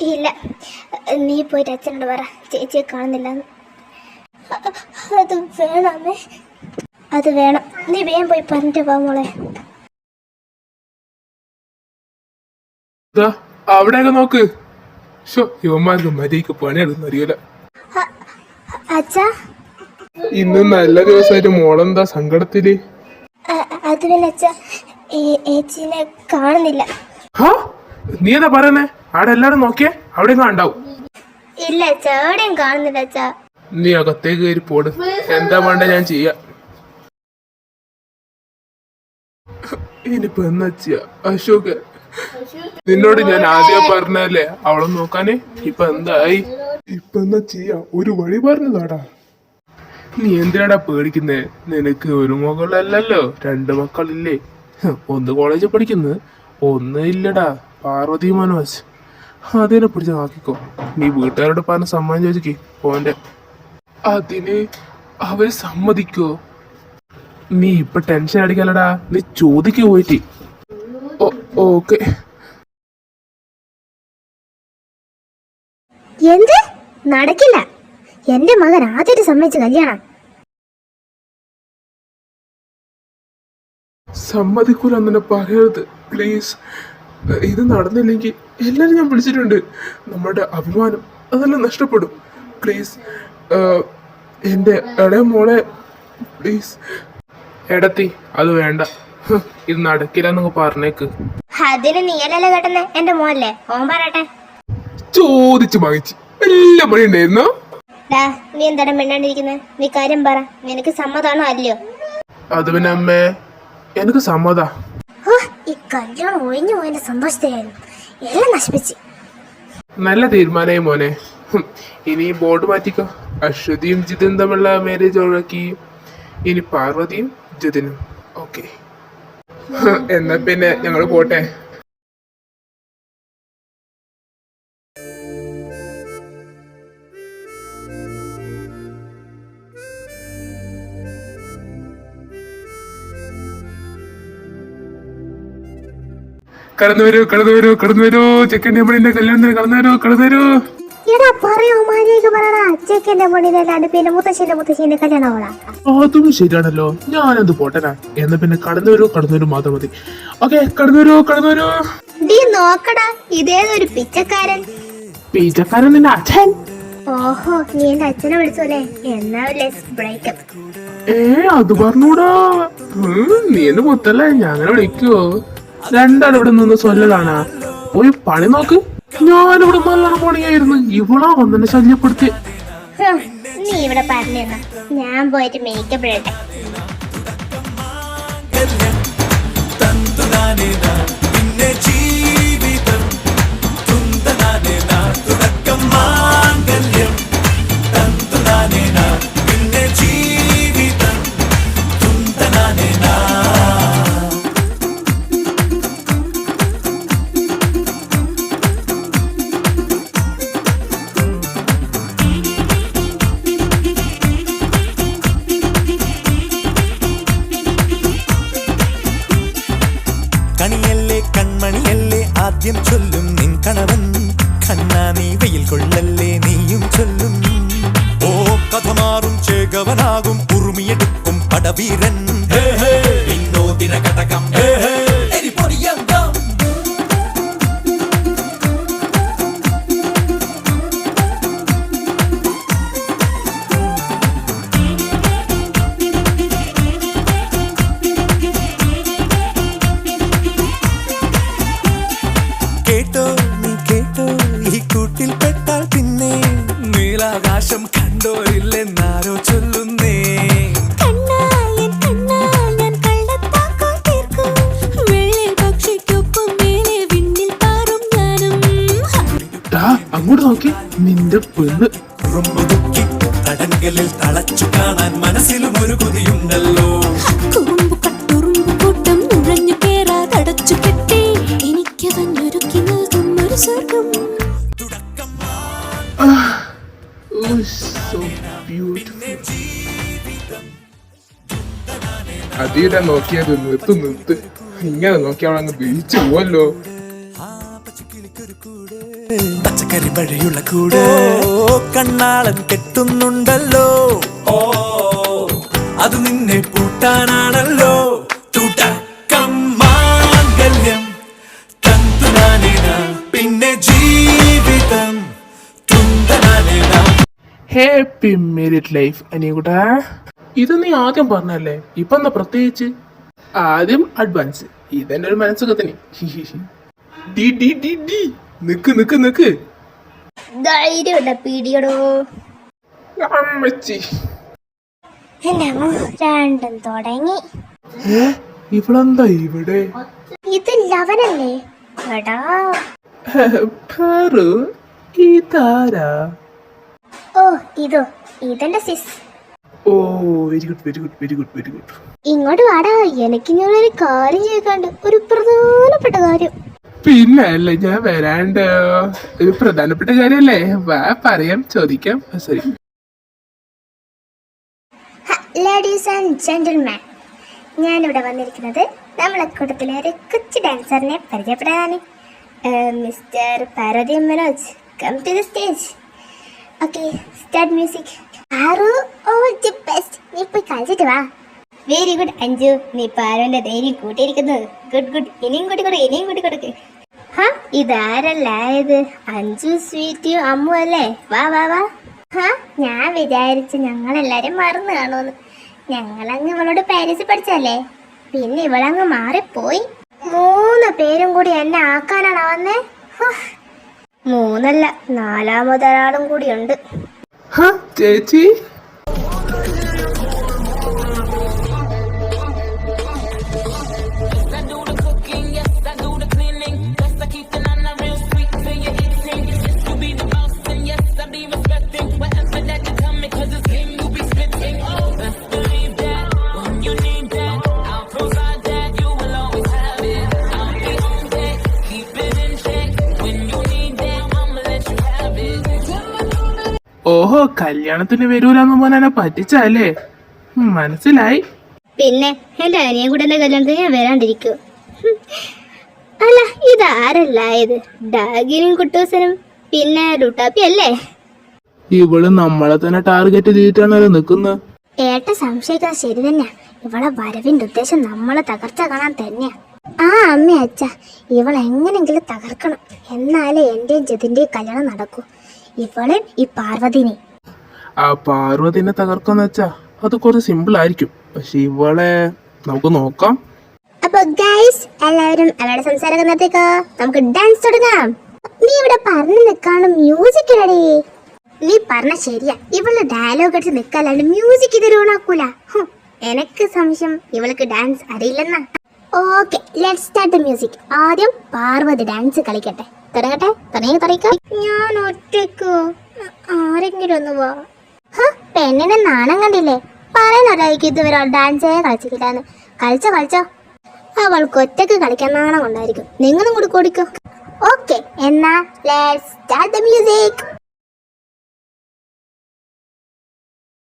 ഇല്ല, നീ പോയിട്ട് അച്ഛനോട് പറ ചേച്ചിയെ കാണുന്നില്ല. അത് വേണമേ, അത് വേണം. നീ വേഗം പോയി പറഞ്ഞിട്ട് വാ മോളെ. അവിടെയൊക്കെ നോക്ക്. യുവന്മാർക്ക് മര്യാദക്ക് പണിയെടുക്കുന്ന അറിയില്ല. അച്ഛാ, ഇന്ന് നല്ല ദിവസമായിട്ട് മോളെന്താ സങ്കടത്തില്? അത് പിന്നെ അച്ഛാ, ചേച്ചിനെ കാണുന്നില്ല. നീ എന്താ പറയുന്നേ? അവിടെ എല്ലാരും നോക്കിയേ, അവിടെ ഉണ്ടാവും. ഇല്ല അച്ഛാ, എവിടെയും കാണുന്നില്ല അച്ഛാ. നീ അകത്തേക്ക് കയറി പോട്, എന്താ വേണ്ട ഞാൻ ചെയ്യാം. ഇനിയിപ്പോ എന്നാ ചെയ്യാ അശോക്? നിന്നോട് ഞാൻ ആദ്യം പറഞ്ഞല്ലേ അവളെ നോക്കാനേ. ഇപ്പൊ എന്തായി? ഇപ്പൊ എന്നാ ചെയ്യാ? ഒരു വഴി പറഞ്ഞതാടാ. നീ എന്തിനാടാ പേടിക്കുന്നേ? നിനക്ക് ഒരു മകളല്ലല്ലോ, 2 മക്കളില്ലേ? ഒന്ന് കോളേജിൽ പഠിക്കുന്നത്, ഒന്ന് ഇല്ലടാ, പാർവതി മനോജ്. അതിനെ പിടിച്ച് നോക്കിക്കോ. നീ വീട്ടുകാരോട് പറഞ്ഞ സമ്മതം ചോദിക്കേ പോന്റെ. അതിന് അവര് സമ്മതിക്കോ? നീ ഇപ്പൊ ടെൻഷൻ അടിക്കലടാ, നീ ചോദിക്കു പോയിട്ട്. ഓക്കെ. എന്ത് നടക്കില്ല? എന്റെ മകൻ ആദ്യമായിട്ട് സമ്മതിച്ച കല്യാണം. സമ്മതിക്കൂല അങ്ങനെ പറയരുത് പ്ലീസ്. ഇത് നടന്നില്ലെങ്കിൽ എല്ലാരും ഞാൻ വിളിച്ചിട്ടുണ്ട്. നമ്മുടെ അഭിമാനം അതെല്ലാം നഷ്ടപ്പെടും. പ്ലീസ് എന്റെ ഇളയ മോളെ പ്ലീസ്. എടത്തി അത് വേണ്ട, ഇത് നടക്കില്ല എന്നൊക്കെ പറഞ്ഞേക്ക്. അതിന് നീയല്ലല്ലോ കേട്ടെന്ന്, എന്റെ മോനല്ലേ, ഓൻ പറയട്ടെ. ചോദിച്ചു വാങ്ങിച്ചു എല്ലാ പണി ഉണ്ടായിരുന്നോ? നീ എന്താണ് മിണ്ടാണ്ടിരിക്കുന്നത്? നീ കാര്യം പറ, നിനക്ക് സമ്മതാണോ അല്ലയോ? അത് പിന്നെ അമ്മേ, എനിക്ക് സമ്മതാ. ഈ കല്യാണം ഒഴിഞ്ഞു പോയതിന്റെ സന്തോഷത്തിലായിരുന്നു, എല്ലാം നശിപ്പിച്ച്. നല്ല തീരുമാനമായി മോനെ. ഇനി ബോർഡ് മാറ്റിക്കോ. അശ്വതിയും ജിതിനും തമ്മിലുള്ള മാരേജ് ഒഴിവാക്കി ഇനി പാർവതിയും ജിതിനും. ഓക്കെ, എന്നാ പിന്നെ ഞങ്ങള് പോട്ടെ. കടന്നു വരൂ, കടന്നു വരൂ, കടന്നു വരൂ. ചെക്കൻ്റെ മണിന്റെ കല്യാണത്തിന് കടന്നു വരൂ, കടന്നു വരൂ. അതും ശരിയാണല്ലോ, ഞാനെന്ത് പോട്ടനാ. എന്നാ പിന്നെ കടന്നു വരൂ, കടന്നു വരൂ മാത്രം മതി. ഓക്കെ, കടന്നു വരൂ, കടന്നു വരൂ. നോക്കടാ, ഇതേതൊരു പിച്ചക്കാരൻ. പിച്ചക്കാരൻ നിന്റെ അച്ഛൻ? ഓഹോ, നീ എന്റെ അച്ഛനെ വിളിച്ചോലെ. എന്നാ ബ്രേക്കപ്പ്. അത് പറഞ്ഞൂടാ. നീ എന്റെ മുത്തല്ലേ, ഞാൻ അങ്ങനെ വിളിക്കുവോ? രണ്ടാളും ഇവിടെ നിന്ന് സ്വല്ലതാണ്. പോയി പണി നോക്ക്. ഞാനിവിടെ നല്ലോണം പണിയായിരുന്നു, ഇവളാ വന്നെ ശല്യപ്പെടുത്തി. നീ ഇവിടെ പറഞ്ഞ, ഞാൻ പോയിട്ട് മേക്കപ്പ് ഇടട്ടെ. ആദ്യം ചൊല്ലും നിൻ കണവൻ കണ്ണാ നീ വെയിൽ കൊള്ളല്ലേ നീയും ചൊല്ലും. ഓ കഥ മാറും ചേകവനാകും ഉറുമിയെടുക്കും പടവീരൻ. വിനോദിന കടകം ആകാശം കണ്ടോരില്ലെന്നാരോ ചൊല്ലുന്നേ. അങ്ങോട്ട് നോക്കി നിന്റെ പെണ്ണ് തടങ്കലിൽ തളച്ചു കാണാൻ മനസ്സിലും ഒരു കൊതിയുണ്ടല്ലോ. അതീടെ നോക്കിയത് നിർത്ത്. ഇങ്ങനെ നോക്കിയാൽ അങ്ങ് ബീച്ച് പോവല്ലോ. പച്ചക്കറി വഴിയുള്ള കൂട് കണ്ണാളൻ കെട്ടുന്നുണ്ടല്ലോ ഓ അത് നിന്നെ പൂട്ടാനാണല്ലോ തുടക്കം മാംഗല്യം തന്തുനാനേന പിന്നെ ജീവിതം തുന്തനാനേന. ഹാപ്പി മാരീഡ് ലൈഫ് അനിയകുട്ടാ. ഇത് നീ ആദ്യം പറഞ്ഞല്ലേ, ഇപ്പൊ എന്താ പ്രത്യേകിച്ച്? ആദ്യം അഡ്വാൻസ്, ഇതെന്റെ ഒരു മനസ്സുഖത്തിന്. ഡി ഡി ഡി ഡി നിക്ക് നിക്ക് നിക്ക് ധൈര്യമുണ്ട പീടിയടോ. അമ്മച്ചി. എന്റെ അമ്മ രണ്ടും തുടങ്ങി. ഇവളെന്താ ഇവിടെ? ഇത് ലവനല്ലേ എടാ? പാറു, ഇതാരാ? ഓ ഇതെന്റെ സിസ്. ഓ very good very good very good very good. ഇങ്ങോട്ട് വാടാ, എനിക്ക് ഇങ്ങനൊരു കാര്യം ചോദിക്കാണ്ട്, ഒരു പ്രധാനപ്പെട്ട കാര്യം. പിന്നെ അല്ലേ ഞാൻ വരാണ്ട്. ഒരു പ്രധാനപ്പെട്ട കാര്യല്ലേ, വാ പറയാം, ചോദിക്കാം. സോറി. ലേഡീസ് ആൻഡ് ജെന്റിൽമാൻ, ഞാനിവിടെ വന്നിരിക്കുന്നത് നമ്മളെ കൂട്ടത്തിലെ ഒരു കൊച്ചു ഡാൻസറിനെ പരിചയപ്പെടാനാണ്. Mister Parvathi Manoj, come to the stage. Okay, start music. ആറു ഓൾ ദി ബെസ്റ്റ്. നീ പോയി കളിച്ചിട്ട് വാ. വെരി ഗുഡ് അഞ്ജു, നീ പാർവന്റെ ധൈര്യം കൂട്ടിയിരിക്കുന്നു. Good good. ഇനിയും കൂട്ടി കൊടുക്ക്. ഹാ, ഇതാരല്ല ഇത്? അഞ്ജു സ്വീറ്റിയും അമ്മു അല്ലേ? വാ വാ വാ. ഹാ, ഞാൻ വിചാരിച്ചു ഞങ്ങളെല്ലാരും മറന്നു കാണുമെന്ന്. ഞങ്ങളങ്ങ് ഇവളോട് പാരീസിൽ പഠിച്ചല്ലേ, പിന്നെ ഇവളങ്ങ് മാറിപ്പോയി. 3 പേരും കൂടി എന്നെ ആക്കാനാണ് വന്നേ. 3 അല്ല, 4മതൊരാളും കൂടിയുണ്ട്. ചേച്ചി, ഓഹോ കല്യാണത്തിന് വരൂലെന്ന് മോനെ പറ്റിച്ചല്ലേ? മനസ്സിലായി. പിന്നെ എന്റെ അനിയൻ കൂടെ എന്റെ കല്യാണത്തിന് ഞാൻ വരാണ്ടിരിക്കൂ? അല്ല, ഇതാരല്ല ഇത്? ഡാഗിനും കുട്ടൂസനും പിന്നെ ലുട്ടാപ്പി അല്ലേ? ഇവള് നമ്മളെ തന്നെ ടാർഗറ്റ് ചെയ്തിട്ടാണല്ലോ നിക്കുന്നത്. ഏട്ട സംശയിക്കാൻ ശരി തന്നെയാ. ഇവളെ വരവിന്റെ ഉദ്ദേശം നമ്മളെ തകർച്ച കാണാൻ തന്നെയാ. ആ അമ്മ അച്ഛ, ഇവളെങ്ങനെങ്കിലും തകർക്കണം, എന്നാലേ എന്റെയും ജതിന്റെയും കല്യാണം നടക്കൂ. ഇവളെ ഈ പാർവതിനെ. ആ പാർവതിനെ തകർക്കാന്ന് വെച്ചാ അത് കുറച്ച് സിമ്പിൾ ആയിരിക്കും, പക്ഷെ ഇവളെ നമുക്ക് നോക്കാം. അപ്പൊ ഗൈസ്, എല്ലാവരും അവരുടെ സംസാരം നിർത്തിക്കോ, നമുക്ക് ഡാൻസ് തുടങ്ങാം. നീ ഇവിടെ പറഞ്ഞു നിൽക്കാണ് മ്യൂസിക് റെഡി. നീ പറഞ്ഞ ശരിയാ, ഇവള് ഡയലോഗ് അടിച്ച് നിൽക്കാല്ലാണ്ട് മ്യൂസിക് ഇത് ഓണാക്കൂല. എനക്ക് സംശയം ഇവൾക്ക് ഡാൻസ് അറിയില്ലെന്നാ. Okay, let's start the music. ആദ്യം പാർവതി ഡാൻസ് കളിക്കട്ടെ. തുടങ്ങിക്കോ. ഞാൻ ഒറ്റയ്ക്കോ? ആരെങ്കിലും ഒന്ന് വാ. പെണ്ണിനെ നാണം കണ്ടില്ലേ? പറയുന്നൊരാൾക്ക് ഇതുവരെ ഡാൻസേ കളിച്ചിട്ടില്ലാന്ന്. കളിച്ചോ. അവൾക്ക് ഒറ്റക്ക് കളിക്കാൻ നാണം കൊണ്ടായിരിക്കും. നിങ്ങളും കൂടി കൂടിക്കോ. ഓക്കെ, എന്നാ ലെറ്റ്സ് സ്റ്റാർട്ട് ദ മ്യൂസിക്.